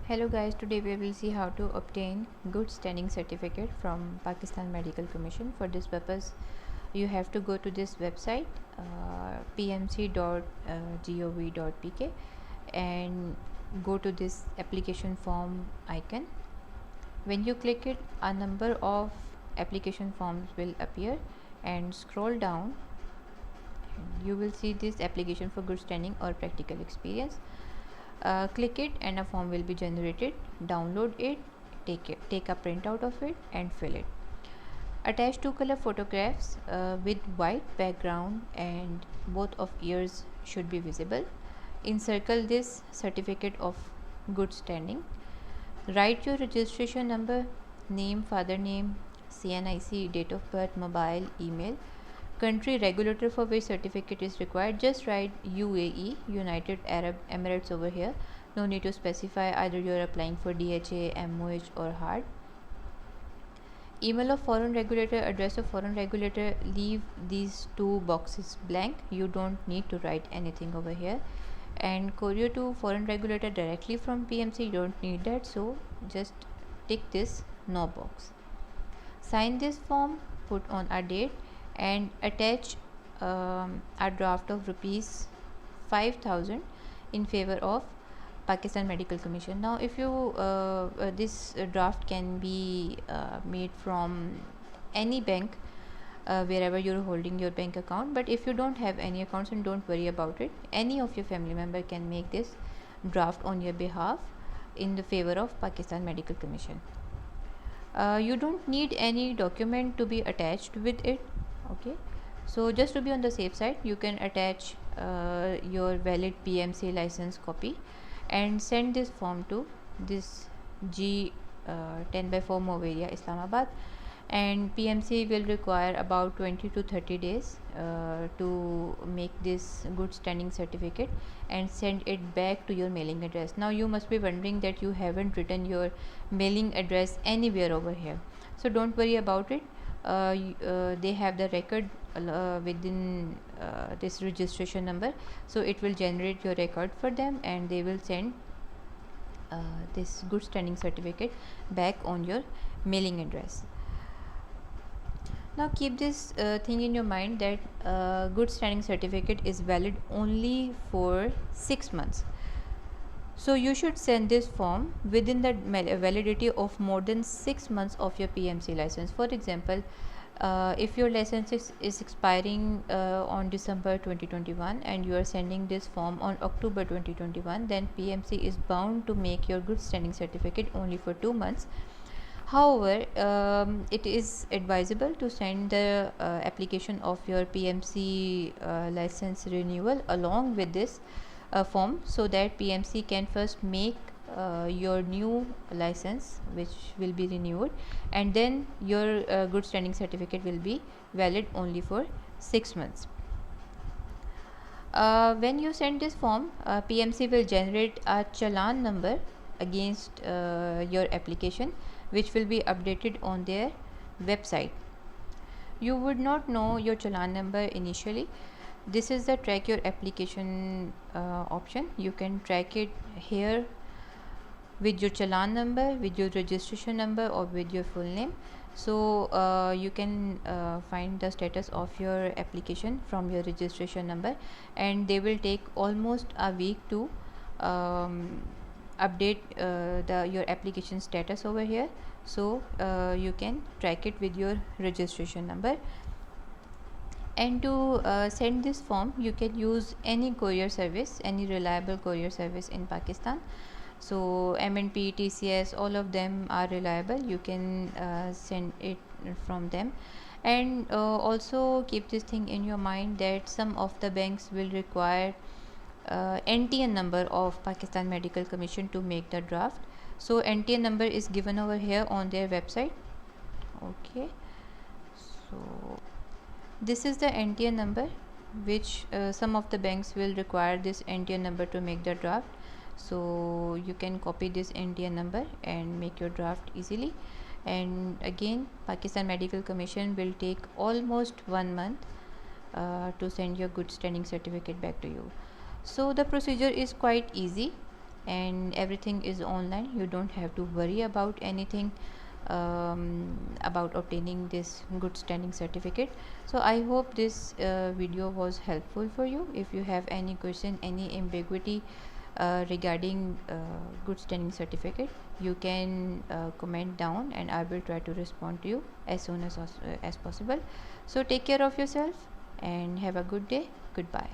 Hello guys, today we will see how to obtain good standing certificate from Pakistan Medical Commission. For this purpose, you have to go to this website pmc.gov.pk and go to this application form icon. When you click it, a number of application forms will appear, and scroll down you will see this application for good standing or practical experience. Click it and a form will be generated. Download it, take a printout of it and fill it. Attach two color photographs with white background and both of ears should be visible. Encircle this certificate of good standing. Write your registration number, name, father name, CNIC, date of birth, mobile, email, country regulator for which certificate is required. Just write UAE, United Arab Emirates over here. No need to specify either you are applying for DHA, MOH or HARD. Email of foreign regulator, address of foreign regulator, leave these two boxes blank. You don't need to write anything over here. And courier to foreign regulator directly from PMC, you don't need that, so just tick this no box. Sign this form, put on a date and attach a draft of rupees 5,000 in favor of Pakistan Medical Commission. Now if you this draft can be made from any bank wherever you're holding your bank account, but if you don't have any accounts, and don't worry about it, any of your family member can make this draft on your behalf in the favor of Pakistan Medical Commission. You don't need any document to be attached with it. Okay, so just to be on the safe side, you can attach your valid PMC license copy and send this form to this G 10 by 4 Move area, Islamabad, and PMC will require about 20 to 30 days to make this good standing certificate and send it back to your mailing address. Now you must be wondering that you haven't written your mailing address anywhere over here, so don't worry about it. They have the record within this registration number, so it will generate your record for them and they will send this good standing certificate back on your mailing address. Now keep this thing in your mind that good standing certificate is valid only for 6 months. So you should send this form within the validity of more than 6 months of your PMC license. For example, if your license is expiring on December 2021 and you are sending this form on October 2021, then PMC is bound to make your good standing certificate only for 2 months. However, it is advisable to send the application of your PMC license renewal along with this form, so that PMC can first make your new license which will be renewed, and then your good standing certificate will be valid only for 6 months. When you send this form, PMC will generate a challan number against your application, which will be updated on their website. You would not know your challan number initially. This is the track your application option. You can track it here with your challan number, with your registration number or with your full name. So you can find the status of your application from your registration number, and they will take almost a week to update your application status over here. So you can track it with your registration number. And to send this form, you can use any courier service, any reliable courier service in Pakistan. So MNP, TCS, all of them are reliable. You can send it from them. And also keep this thing in your mind that some of the banks will require NTN number of Pakistan Medical Commission to make the draft. So NTN number is given over here on their website. Okay, so this is the NTN number, which some of the banks will require this NTN number to make the draft. So you can copy this NTN number and make your draft easily. And again, Pakistan Medical Commission will take almost 1 month to send your good standing certificate back to you. So the procedure is quite easy. and everything is online. You don't have to worry about anything about obtaining this good standing certificate. So I hope this video was helpful for you. If you have any question, any ambiguity regarding good standing certificate, you can comment down and I will try to respond to you as soon as possible. So take care of yourself and have a good day. Goodbye.